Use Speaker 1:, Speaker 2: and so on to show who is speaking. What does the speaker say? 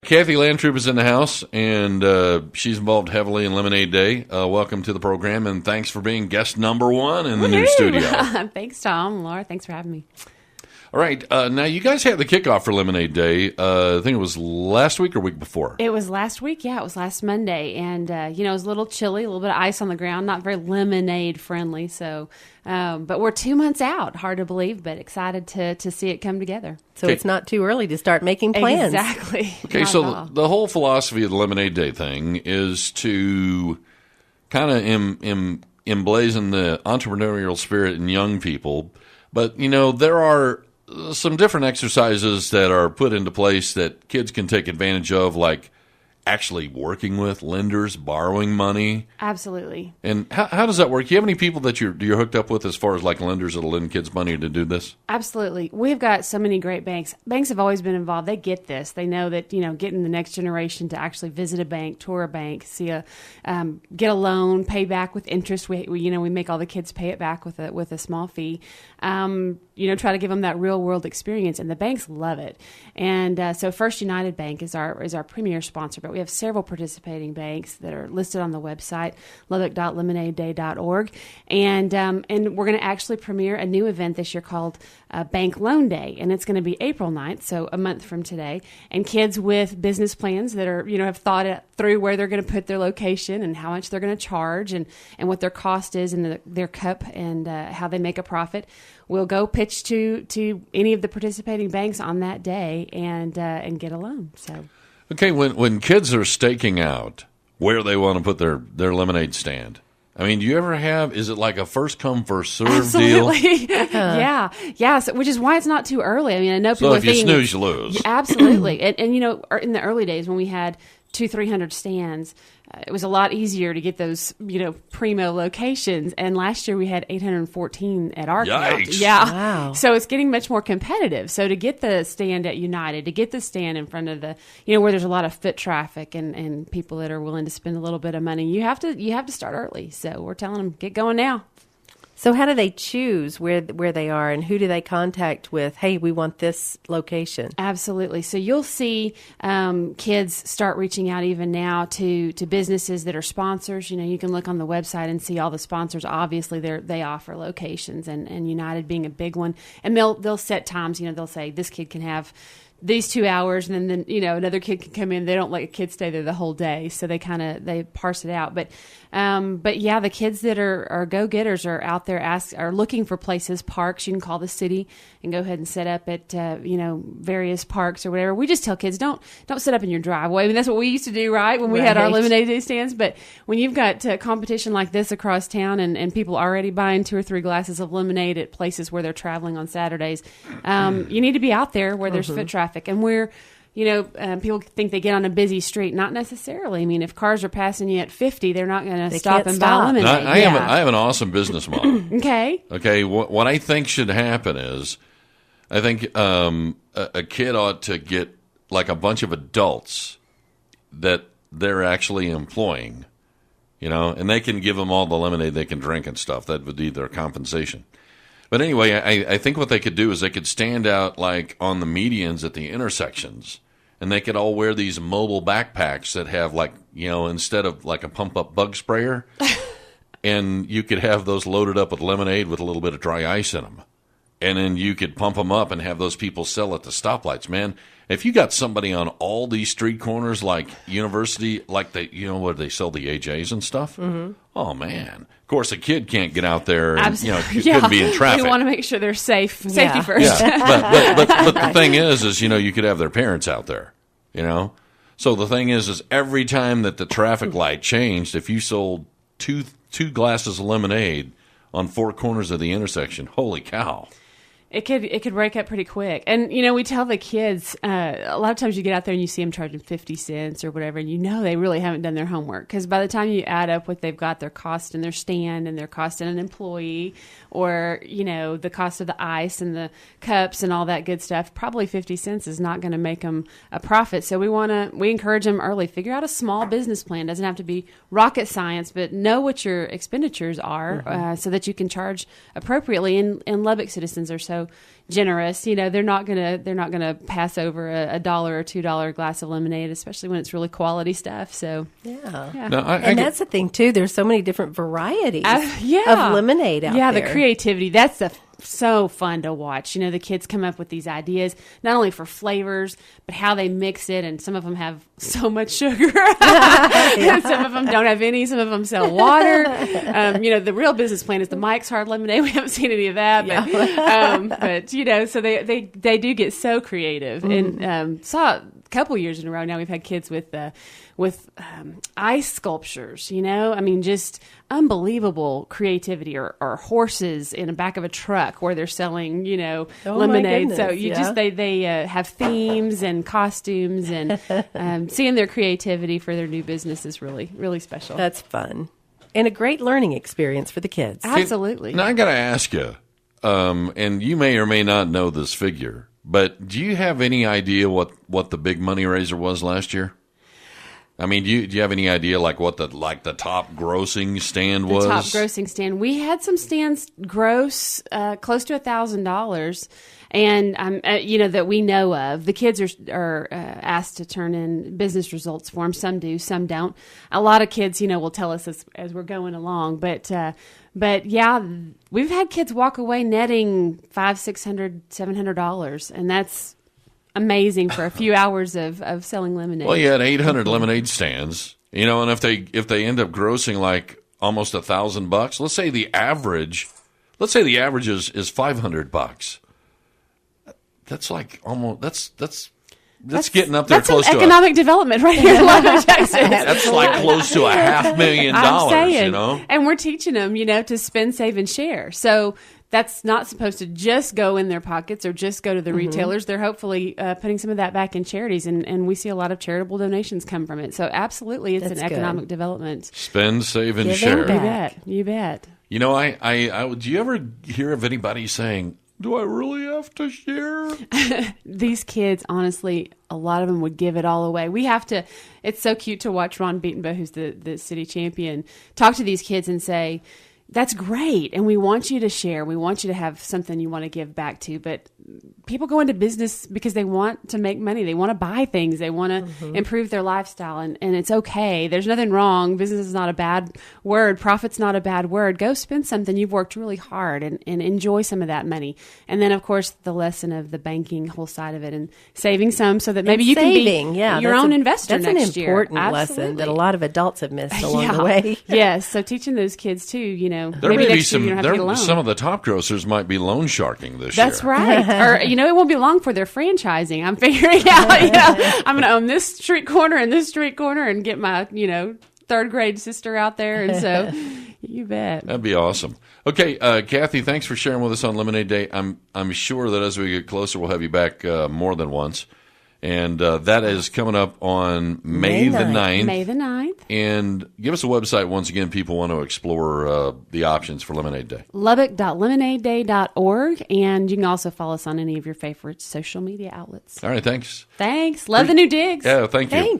Speaker 1: Cathy Landtroop is in the house, and she's involved heavily in Lemonade Day. Welcome to the program, and thanks for being guest number one in the new studio.
Speaker 2: Thanks, Tom. Laura, thanks for having me.
Speaker 1: All right. Now, you guys had the kickoff for Lemonade Day. I think it was last week or week before.
Speaker 2: It was last week. Yeah, it was last Monday. And, it was a little chilly, a little bit of ice on the ground, not very lemonade friendly. So, but we're 2 months out. Hard to believe, but excited to see it come together.
Speaker 3: So It's not too early to start making plans.
Speaker 2: Exactly.
Speaker 1: Okay, so the whole philosophy of the Lemonade Day thing is to kind of emblazon the entrepreneurial spirit in young people. But, there are some different exercises that are put into place that kids can take advantage of, like actually working with lenders, borrowing money.
Speaker 2: Absolutely.
Speaker 1: And how does that work? Do you have any people that you're hooked up with as far as like lenders that'll lend kids money to do this? Absolutely.
Speaker 2: We've got so many great banks. Banks have always been involved. They get this. They know that, getting the next generation to actually visit a bank, tour a bank, get a loan, pay back with interest. We make all the kids pay it back with a small fee. Try to give them that real world experience, and the banks love it. And so First United Bank is our premier sponsor, but we have several participating banks that are listed on the website, lubbock.lemonadeday.org. And we're going to actually premiere a new event this year called Bank Loan Day, and it's going to be April 9th, so a month from today. And kids with business plans that are, have thought it through where they're going to put their location and how much they're going to charge and what their cost is and their cup and how they make a profit. We'll go pitch to any of the participating banks on that day and get a loan. So,
Speaker 1: okay, when kids are staking out where they want to put their lemonade stand, I mean, do you ever is it like a first come first serve deal?
Speaker 2: Yeah. So, which is why it's not too early. I mean, I know people.
Speaker 1: So if you snooze, you lose.
Speaker 2: Absolutely, and in the early days when we had 200-300 stands, it was a lot easier to get those, primo locations. And last year we had 814 at our count.
Speaker 1: Yikes.
Speaker 2: Yeah.
Speaker 3: Wow.
Speaker 2: So it's getting much more competitive. So to get the stand at United, to get the stand in front of the, where there's a lot of foot traffic and people that are willing to spend a little bit of money, you have to start early. So we're telling them, get going now.
Speaker 3: So how do they choose where they are, and who do they contact with, hey, we want this location?
Speaker 2: Absolutely. So you'll see kids start reaching out even now to businesses that are sponsors. You can look on the website and see all the sponsors. Obviously, they offer locations, and United being a big one. And they'll set times. They'll say this kid can have these 2 hours, and then another kid can come in. They don't let a kid stay there the whole day, so they parse it out. But yeah, the kids that are go-getters are out there are looking for places, parks. You can call the city and go ahead and set up at various parks or whatever. We just tell kids don't set up in your driveway. I mean, that's what we used to do, right, when we had our Lemonade Day stands. But when you've got competition like this across town and people already buying 2 or 3 glasses of lemonade at places where they're traveling on Saturdays, you need to be out there where there's foot traffic. And we're, people think they get on a busy street. Not necessarily. I mean, if cars are passing you at 50, they're not going to stop and buy lemonade.
Speaker 1: I have an awesome business model.
Speaker 2: Okay.
Speaker 1: What I think should happen is, I think a kid ought to get like a bunch of adults that they're actually employing, and they can give them all the lemonade they can drink and stuff. That would be their compensation. But anyway, I think what they could do is they could stand out like on the medians at the intersections, and they could all wear these mobile backpacks that have like, instead of like a pump-up bug sprayer, and you could have those loaded up with lemonade with a little bit of dry ice in them. And then you could pump them up and have those people sell at the stoplights. Man, if you got somebody on all these street corners like University, like where they sell the AJs and stuff, oh, man. Of course, a kid can't get out there and, couldn't be in traffic.
Speaker 2: We want to make sure they're safe. Safety first.
Speaker 1: Yeah. But the thing is, you could have their parents out there, So the thing is every time that the traffic light changed, if you sold two glasses of lemonade on 4 corners of the intersection, holy cow.
Speaker 2: It could break up pretty quick. And, we tell the kids, a lot of times you get out there and you see them charging 50 cents or whatever, and they really haven't done their homework. Because by the time you add up what they've got, their cost in their stand and their cost in an employee or, the cost of the ice and the cups and all that good stuff, probably 50 cents is not going to make them a profit. So we encourage them early. Figure out a small business plan. Doesn't have to be rocket science, but know what your expenditures are so that you can charge appropriately. And Lubbock citizens are so so generous. They're not gonna pass over a $1 or $2 glass of lemonade, especially when it's really quality stuff. So
Speaker 3: Yeah.
Speaker 1: No,
Speaker 3: And that's the thing, too. There's so many different varieties
Speaker 2: yeah.
Speaker 3: of lemonade out there.
Speaker 2: Yeah, the creativity. That's so fun to watch. The kids come up with these ideas, not only for flavors, but how they mix it. And some of them have so much sugar. Some of them don't have any. Some of them sell water. The real business plan is the Mike's Hard Lemonade. We haven't seen any of that. But so they do get so creative. And saw a couple years in a row now we've had kids with ice sculptures, just unbelievable creativity, or horses in the back of a truck where they're selling, lemonade. So they have themes and costumes, and seeing their creativity for their new business is really, really special.
Speaker 3: That's fun. And a great learning experience for the kids.
Speaker 2: Absolutely.
Speaker 1: Now I got to ask you, and you may or may not know this figure, but do you have any idea what the big money raiser was last year? I mean, do you have any idea what the top grossing stand was?
Speaker 2: The top grossing stand. We had some stands gross close to $1,000, and that we know of. The kids are asked to turn in business results forms. Some do, some don't. A lot of kids, will tell us as we're going along. But yeah, we've had kids walk away netting $500, $600, $700, and that's amazing for a few hours of selling lemonade.
Speaker 1: Well, you had 800 lemonade stands, and if they end up grossing almost $1,000, let's say the average is $500. That's that's getting up there close to
Speaker 2: economic development right here in Lubbock, Texas.
Speaker 1: That's close to $500,000.
Speaker 2: I'm saying, and we're teaching them, to spend, save, and share. So that's not supposed to just go in their pockets or just go to the retailers. They're hopefully putting some of that back in charities, and we see a lot of charitable donations come from it. So absolutely, it's an economic development.
Speaker 1: Spend, save, and share.
Speaker 2: You bet.
Speaker 1: Do you ever hear of anybody saying, do I really have to share?
Speaker 2: These kids, honestly, a lot of them would give it all away. We have to, it's so cute to watch Ron Beatonbow, who's the city champion, talk to these kids and say, that's great, and we want you to share. We want you to have something you want to give back to. But people go into business because they want to make money. They want to buy things. They want to improve their lifestyle, and it's okay. There's nothing wrong. Business is not a bad word. Profit's not a bad word. Go spend something. You've worked really hard, and enjoy some of that money. And then, of course, the lesson of the banking whole side of it, and saving some so that maybe you can be your own investor next year.
Speaker 3: That's an important lesson that a lot of adults have missed along the way.
Speaker 2: Yes, so teaching those kids, too,
Speaker 1: there
Speaker 2: maybe
Speaker 1: may be
Speaker 2: next year you don't have to get a loan.
Speaker 1: Some of the top grossers might be loan sharking this year.
Speaker 2: That's right. Or, it won't be long for their franchising. I'm figuring out, I'm going to own this street corner and this street corner and get my, third grade sister out there. And so you bet.
Speaker 1: That'd be awesome. Okay, Cathy, thanks for sharing with us on Lemonade Day. I'm sure that as we get closer, we'll have you back more than once. And that is coming up on May the 9th.
Speaker 2: May the 9th.
Speaker 1: And give us a website once again. People want to explore the options for Lemonade Day.
Speaker 2: Lubbock.lemonadeday.org. And you can also follow us on any of your favorite social media outlets.
Speaker 1: All right, thanks.
Speaker 2: Thanks. Love the new digs.
Speaker 1: Yeah, thank you.
Speaker 3: Thanks.